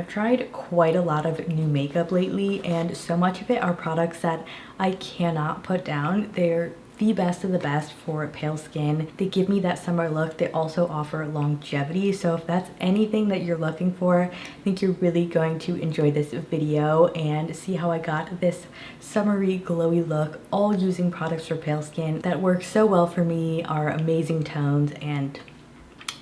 I've tried quite a lot of new makeup lately, and so much of it are products that I cannot put down. They're the best of the best for pale skin. They give me that summer look. They also offer longevity. So if that's anything that you're looking for, I think you're really going to enjoy this video and see how I got this summery glowy look, all using products for pale skin that work so well for me, are amazing tones, and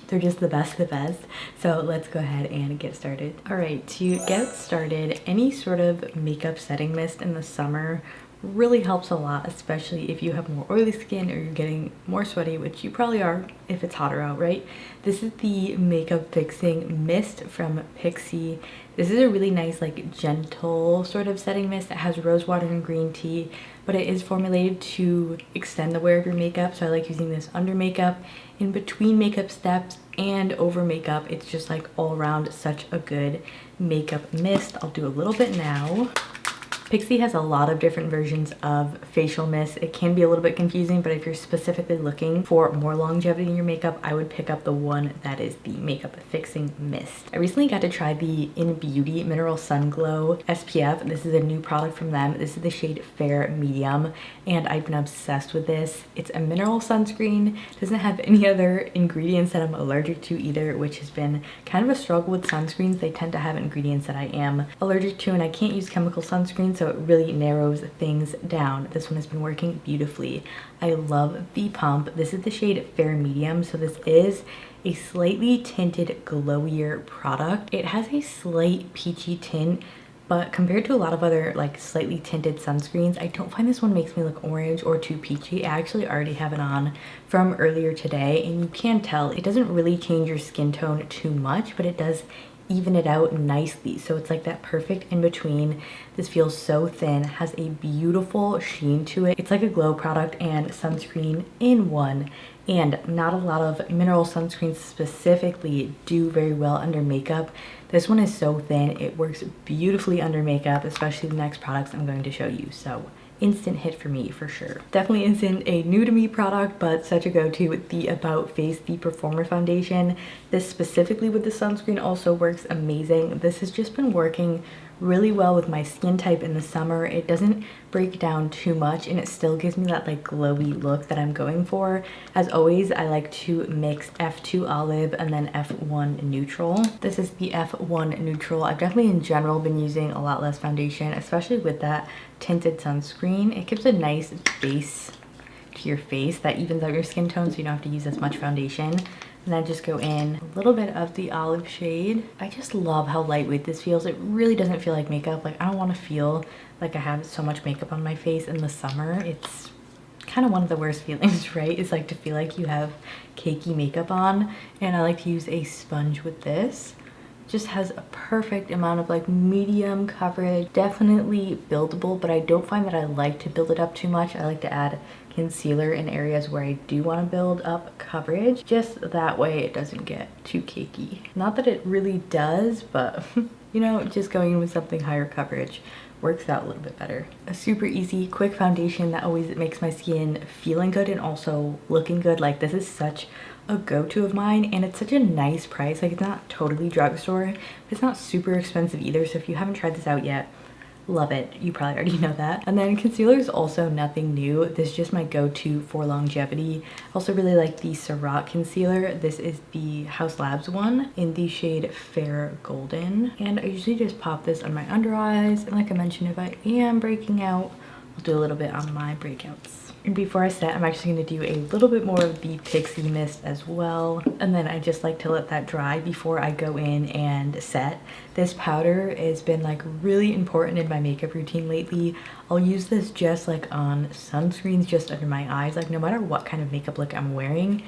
they're just the best of the best. So let's go ahead and get started. All right, to get started, any sort of makeup setting mist in the summer really helps a lot, especially if you have more oily skin or you're getting more sweaty, which you probably are if it's hotter out, right? This is the Makeup Fixing Mist from Pixi. This is a really nice, like, gentle sort of setting mist that has rose water and green tea, but it is formulated to extend the wear of your makeup. So I like using this under makeup, in between makeup steps, and over makeup. It's just like all around such a good makeup mist. I'll do a little bit now. Pixi has a lot of different versions of facial mist. It can be a little bit confusing, but if you're specifically looking for more longevity in your makeup, I would pick up the one that is the Makeup Fixing Mist. I recently got to try the INNBEAUTY Mineral Sun Glow SPF. This is a new product from them. This is the shade Fair Medium, and I've been obsessed with this. It's a mineral sunscreen. It doesn't have any other ingredients that I'm allergic to either, which has been kind of a struggle with sunscreens. They tend to have ingredients that I am allergic to, and I can't use chemical sunscreens, so it really narrows things down. This one has been working beautifully. I love the pump. This is the shade Fair Medium, so this is a slightly tinted, glowier product. It has a slight peachy tint, but compared to a lot of other like slightly tinted sunscreens, I don't find this one makes me look orange or too peachy. I actually already have it on from earlier today, and you can tell it doesn't really change your skin tone too much, but it does even it out nicely. So it's like that perfect in between. This feels so thin, has a beautiful sheen to it. It's like a glow product and sunscreen in one. And not a lot of mineral sunscreens specifically do very well under makeup. This one is so thin, it works beautifully under makeup, especially the next products I'm going to show you. So instant hit for me for sure. Definitely isn't a new to me product, but such a go-to with the About Face The Performer Foundation. This specifically with the sunscreen also works amazing. This has just been working really well with my skin type in the summer. It doesn't break down too much, and it still gives me that like glowy look that I'm going for. As always, I like to mix F2 Olive and then F1 Neutral. This is the F1 Neutral. I've definitely in general been using a lot less foundation, especially with that tinted sunscreen. It gives a nice base to your face that evens out your skin tone, so you don't have to use as much foundation. And then just go in a little bit of the olive shade. I just love how lightweight this feels. It really doesn't feel like makeup. Like, I don't want to feel like I have so much makeup on my face in the summer. It's kind of one of the worst feelings, right? It's like to feel like you have cakey makeup on. And I like to use a sponge with this. Just has a perfect amount of like medium coverage, definitely buildable, but I don't find that I like to build it up too much. I like to add concealer in areas where I do want to build up coverage, just that way it doesn't get too cakey. Not that it really does, but you know, just going in with something higher coverage works out a little bit better. A super easy, quick foundation that always makes my skin feeling good and also looking good. Like, this is such a go-to of mine, and it's such a nice price. Like, it's not totally drugstore, but it's not super expensive either. So if you haven't tried this out yet, love it. You probably already know that. And then concealer is also nothing new. This is just my go-to for longevity. I also really like the Ciroc concealer. This is the Haus Labs one in the shade Fair Golden. And I usually just pop this on my under eyes. And like I mentioned, if I am breaking out, I'll do a little bit on my breakouts. And before I set, I'm actually going to do a little bit more of the Pixi mist as well. And then I just like to let that dry before I go in and set. This powder has been like really important in my makeup routine lately. I'll use this just like on sunscreens, just under my eyes. Like, no matter what kind of makeup look I'm wearing,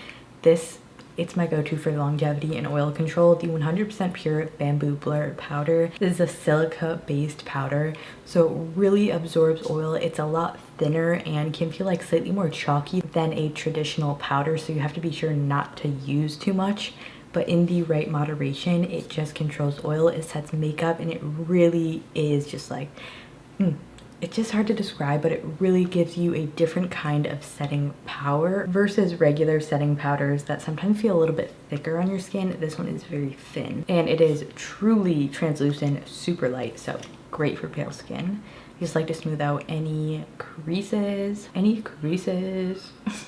it's my go-to for longevity and oil control. The 100% pure bamboo blur powder. This is a silica based powder, so it really absorbs oil. It's a lot thinner and can feel like slightly more chalky than a traditional powder, so you have to be sure not to use too much. But in the right moderation, it just controls oil, it sets makeup, and it really is just like it's just hard to describe, but it really gives you a different kind of setting power versus regular setting powders that sometimes feel a little bit thicker on your skin. This one is very thin and it is truly translucent, super light, so great for pale skin. Just like to smooth out any creases.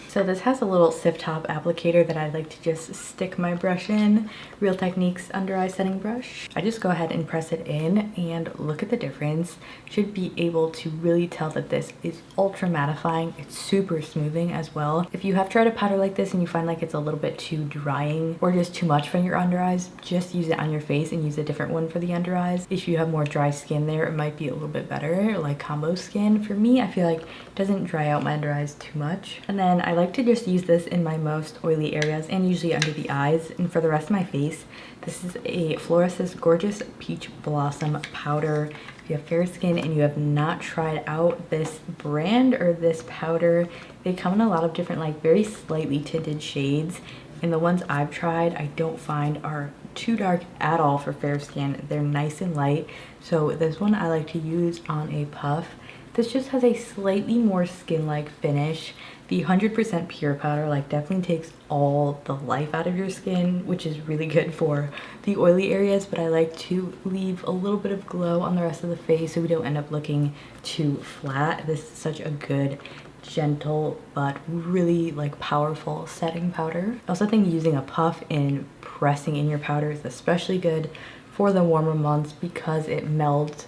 So this has a little sift top applicator that I like to just stick my brush in. Real Techniques under eye setting brush. I just go ahead and press it in and look at the difference. Should be able to really tell that this is ultra mattifying. It's super smoothing as well. If you have tried a powder like this and you find like it's a little bit too drying or just too much for your under eyes, just use it on your face and use a different one for the under eyes. If you have more dry skin there, it might be a little bit better, like combo skin. For me, I feel like it doesn't dry out my under eyes too much. And then I like to just use this in my most oily areas and usually under the eyes. And for the rest of my face, this is a FLORASIS Gorgeous Peach Blossom Powder. If you have fair skin and you have not tried out this brand or this powder, they come in a lot of different like very slightly tinted shades. And the ones I've tried, I don't find are too dark at all for fair skin. They're nice and light. So this one I like to use on a puff. This just has a slightly more skin-like finish. The 100% pure powder like definitely takes all the life out of your skin, which is really good for the oily areas, but I like to leave a little bit of glow on the rest of the face so we don't end up looking too flat. This is such a good, gentle but really like powerful setting powder. I also think using a puff and pressing in your powder is especially good for the warmer months because it melds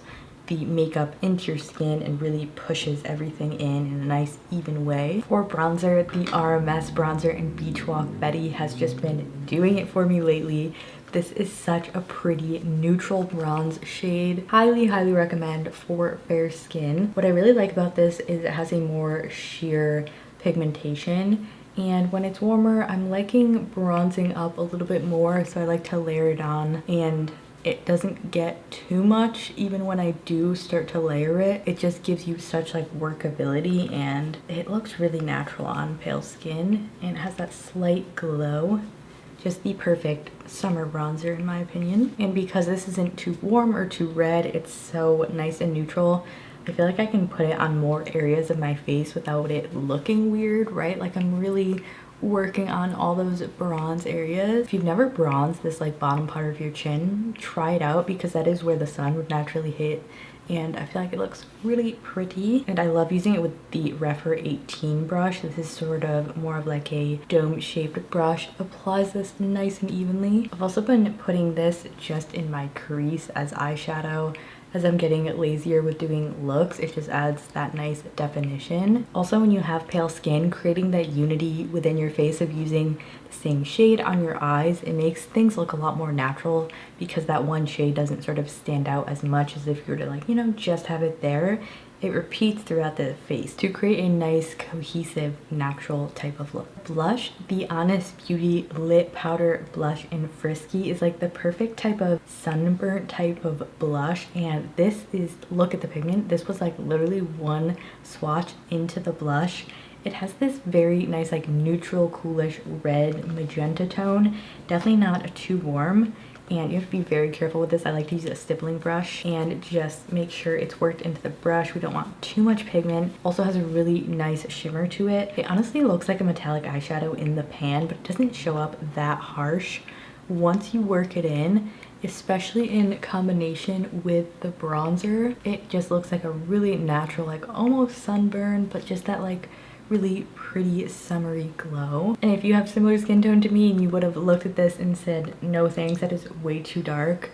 the makeup into your skin and really pushes everything in a nice even way. For bronzer, the RMS bronzer in Beach Walk Betty has just been doing it for me lately. This is such a pretty neutral bronze shade. Highly recommend for fair skin. What I really like about this is it has a more sheer pigmentation, and when it's warmer I'm liking bronzing up a little bit more, so I like to layer it on and it doesn't get too much. Even when I do start to layer it, it just gives you such like workability and it looks really natural on pale skin and it has that slight glow. Just the perfect summer bronzer in my opinion. And because this isn't too warm or too red, it's so nice and neutral. I feel like I can put it on more areas of my face without it looking weird, right? Like I'm really working on all those bronze areas. If you've never bronzed this like bottom part of your chin, try it out because that is where the sun would naturally hit and I feel like it looks really pretty. And I love using it with the RèPHR 18 brush. This is sort of more of like a dome shaped brush. Applies this nice and evenly. I've also been putting this just in my crease as eyeshadow. As I'm getting lazier with doing looks, it just adds that nice definition. Also, when you have pale skin, creating that unity within your face of using the same shade on your eyes, it makes things look a lot more natural because that one shade doesn't sort of stand out as much as if you were to like, you know, just have it there. It repeats throughout the face to create a nice, cohesive, natural type of look. Blush, the Honest Beauty Lip Powder Blush in Frisky is like the perfect type of sunburnt type of blush. And this is, look at the pigment. This was like literally one swatch into the blush. It has this very nice like neutral, coolish red magenta tone. Definitely not too warm. And you have to be very careful with this. I like to use a stippling brush and just make sure it's worked into the brush. We don't want too much pigment. Also has a really nice shimmer to it. It honestly looks like a metallic eyeshadow in the pan, but it doesn't show up that harsh once you work it in, especially in combination with the bronzer. It just looks like a really natural, like almost sunburn, but just that like really pretty summery glow. And if you have similar skin tone to me and you would have looked at this and said no thanks, that is way too dark,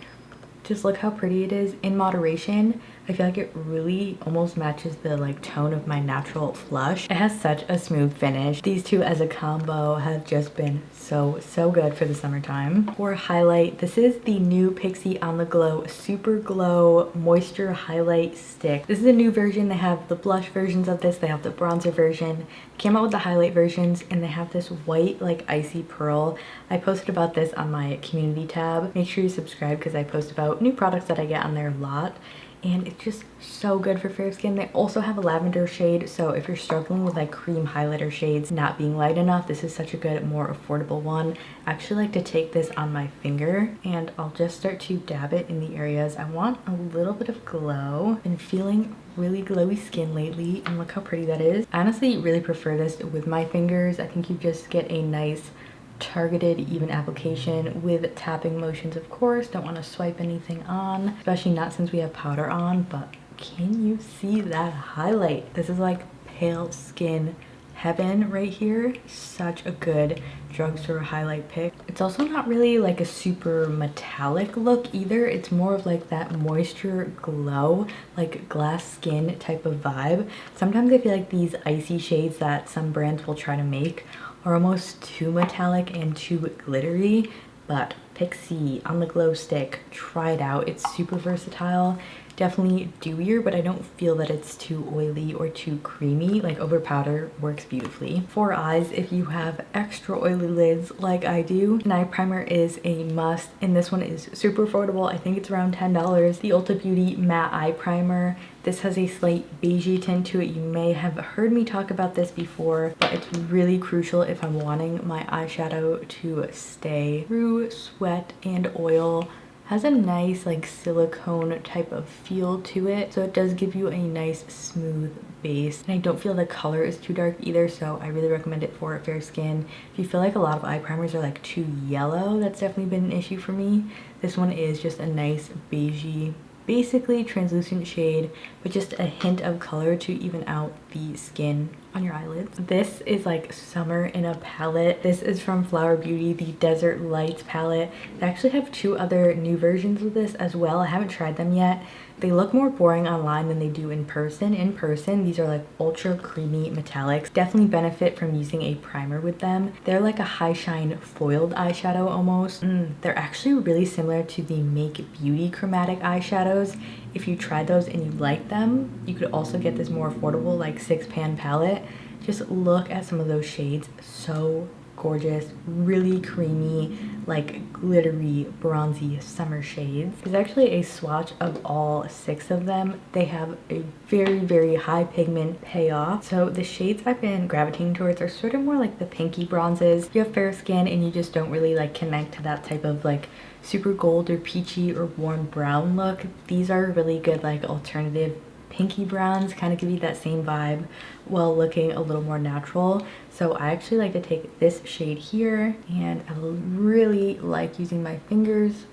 just look how pretty it is in moderation. I feel like it really almost matches the like tone of my natural flush. It has such a smooth finish. These two as a combo have just been so good for the summertime. For highlight, this is the new Pixion-The-Glow Superglow Moisture Highlight Stick. This is a new version. They have the blush versions of this, they have the bronzer version. Came out with the highlight versions and they have this white like icy pearl. I posted about this on my community tab. Make sure you subscribe because I post about new products that I get on there a lot. and it's just so good for fair skin. They also have a lavender shade, so if you're struggling with like cream highlighter shades not being light enough, this is such a good, more affordable one. I actually like to take this on my finger and I'll just start to dab it in the areas I want a little bit of glow. Been feeling really glowy skin lately, and look how pretty that is. I honestly really prefer this with my fingers. I think you just get a nice targeted even application with tapping motions, of course. Don't want to swipe anything on, especially not since we have powder on, but can you see that highlight? This is like pale skin heaven right here. Such a good drugstore highlight pick. It's also not really like a super metallic look either. It's more of like that moisture glow, like glass skin type of vibe. Sometimes I feel like these icy shades that some brands will try to make are almost too metallic and too glittery, but Pixi on the glow stick, try it out. It's super versatile. Definitely dewier, but I don't feel that it's too oily or too creamy. Like over powder works beautifully. For eyes, if you have extra oily lids like I do, an eye primer is a must, and this one is super affordable. I think it's around $10. The Ulta Beauty Matte Eye Primer. This has a slight beigey tint to it. You may have heard me talk about this before, but it's really crucial if I'm wanting my eyeshadow to stay through sweat and oil. Has a nice like silicone type of feel to it, so it does give you a nice smooth base, and I don't feel the color is too dark either, so I really recommend it for fair skin. If you feel like a lot of eye primers are like too yellow, that's definitely been an issue for me. This one is just a nice beigey, basically translucent shade, but just a hint of color to even out the skin on your eyelids. This is like summer in a palette. This is from Flower Beauty, the Desert Lights palette. They actually have two other new versions of this as well. I haven't tried them yet. They look more boring online than they do in person. In person, these are like ultra creamy metallics. Definitely benefit from using a primer with them. They're like a high shine foiled eyeshadow almost. They're actually really similar to the Make Beauty chromatic eyeshadows. If you tried those and you liked them, you could also get this more affordable like 6-pan palette. Just look at some of those shades. So gorgeous, really creamy, like glittery, bronzy summer shades. There's actually a swatch of all 6 of them. They have a very, very high pigment payoff. So the shades I've been gravitating towards are sort of more like the pinky bronzes. If you have fair skin and you just don't really like connect to that type of like super gold or peachy or warm brown look, these are really good like alternative pinky browns, kind of give you that same vibe while looking a little more natural. So I actually like to take this shade here, and I really like using my fingers.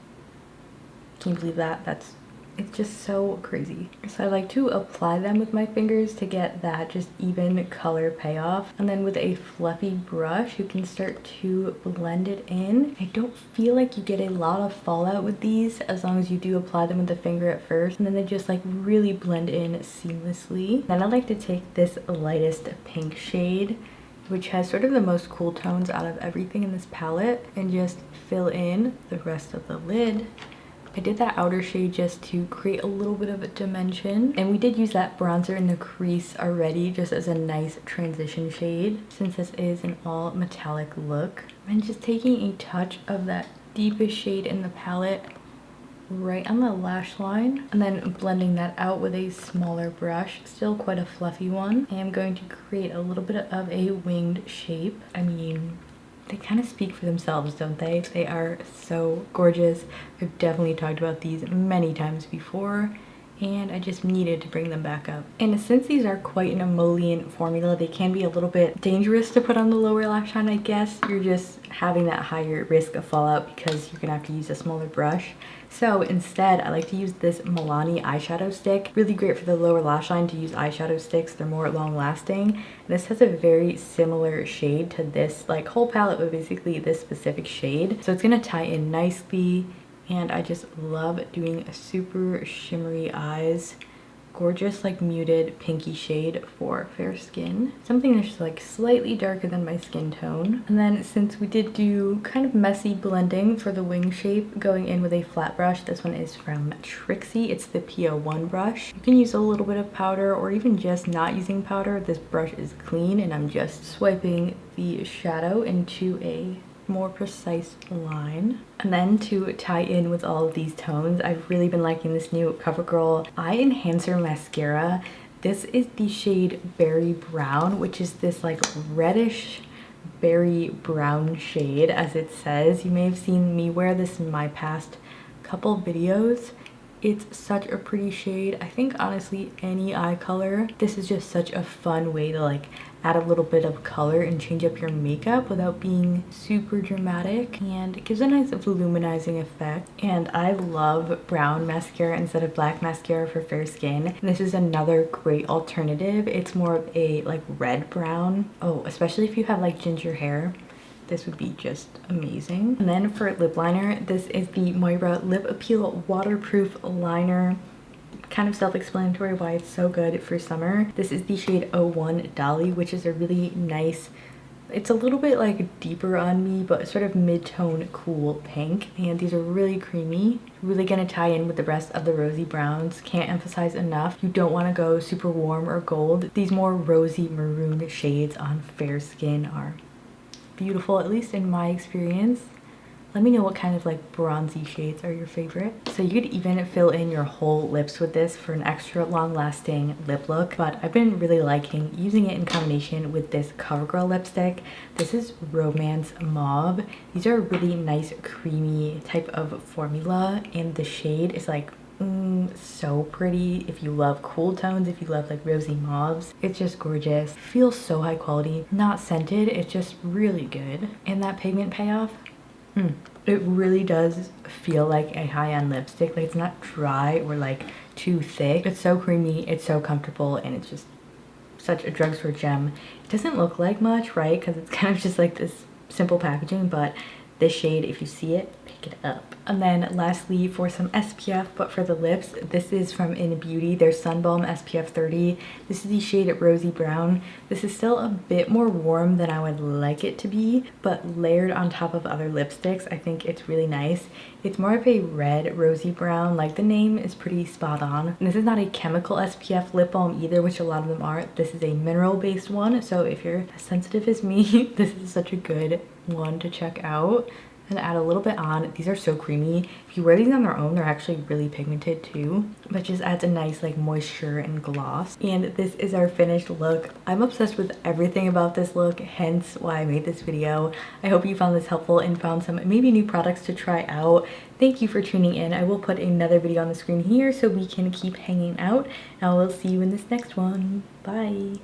Can you believe that? It's just so crazy. So I like to apply them with my fingers to get that just even color payoff. And then with a fluffy brush, you can start to blend it in. I don't feel like you get a lot of fallout with these as long as you do apply them with the finger at first. And then they just like really blend in seamlessly. Then I like to take this lightest pink shade, which has sort of the most cool tones out of everything in this palette, and just fill in the rest of the lid. I did that outer shade just to create a little bit of a dimension, and we did use that bronzer in the crease already just as a nice transition shade since this is an all metallic look. And just taking a touch of that deepest shade in the palette right on the lash line, and then blending that out with a smaller brush, still quite a fluffy one. I am going to create a little bit of a winged shape. I mean, they kind of speak for themselves, don't they? They are so gorgeous. I've definitely talked about these many times before, and I just needed to bring them back up. And since these are quite an emollient formula, they can be a little bit dangerous to put on the lower lash line, I guess. You're just having that higher risk of fallout because you're gonna have to use a smaller brush. So instead, I like to use this Milani eyeshadow stick. Really great for the lower lash line to use eyeshadow sticks. They're more long lasting. This has a very similar shade to this like whole palette, but basically this specific shade. So it's gonna tie in nicely, and I just love doing super shimmery eyes. Gorgeous like muted pinky shade for fair skin. Something that's just like slightly darker than my skin tone. And then since we did do kind of messy blending for the wing shape, going in with a flat brush. This one is from Trixie. It's the PO1 brush. You can use a little bit of powder or even just not using powder. This brush is clean and I'm just swiping the shadow into a more precise line. And then to tie in with all of these tones, I've really been liking this new Covergirl Eye Enhancer Mascara. This is the shade Berry Brown, which is this like reddish berry brown shade, as it says. You may have seen me wear this in my past couple videos. It's such a pretty shade. I think honestly any eye color, this is just such a fun way to like add a little bit of color and change up your makeup without being super dramatic, and it gives a nice voluminizing effect. And I love brown mascara instead of black mascara for fair skin, and this is another great alternative. It's more of a like red brown. Oh, especially if you have like ginger hair, this would be just amazing. And then for lip liner, this is the Moira Lip Appeal Waterproof Liner. Kind of self-explanatory why it's so good for summer. This is the shade 01 Dolly, which is a really nice, it's a little bit like deeper on me, but sort of mid-tone cool pink. And these are really creamy, really gonna tie in with the rest of the rosy browns. Can't emphasize enough, you don't want to go super warm or gold. These more rosy maroon shades on fair skin are beautiful, at least in my experience. Let me know what kind of like bronzy shades are your favorite. So you could even fill in your whole lips with this for an extra long lasting lip look, but I've been really liking using it in combination with this Covergirl lipstick. This is Romance Mauve. These are a really nice creamy type of formula, and the shade is like so pretty. If you love cool tones, if you love like rosy mauves, it's just gorgeous. Feels so high quality, not scented, it's just really good. And that pigment payoff, it really does feel like a high-end lipstick. Like, it's not dry or like too thick. It's so creamy, it's so comfortable, and it's just such a drugstore gem. It doesn't look like much, right? Because it's kind of just like this simple packaging, but this shade, if you see it, pick it up. And then lastly, for some SPF, but for the lips, this is from INNBEAUTY, their Sun Balm SPF 30. This is the shade Rosy Brown. This is still a bit more warm than I would like it to be, but layered on top of other lipsticks, I think it's really nice. It's more of a red rosy brown, like the name is pretty spot on. And this is not a chemical SPF lip balm either, which a lot of them are. This is a mineral based one, so if you're as sensitive as me, this is such a good one to check out. And add a little bit on. These are so creamy. If you wear these on their own, they're actually really pigmented too, but just adds a nice like moisture and gloss. And this is our finished look. I'm obsessed with everything about this look, hence why I made this video. I hope you found this helpful and found some maybe new products to try out. Thank you for tuning in. I will put another video on the screen here so we can keep hanging out, and I will see you in this next one. Bye.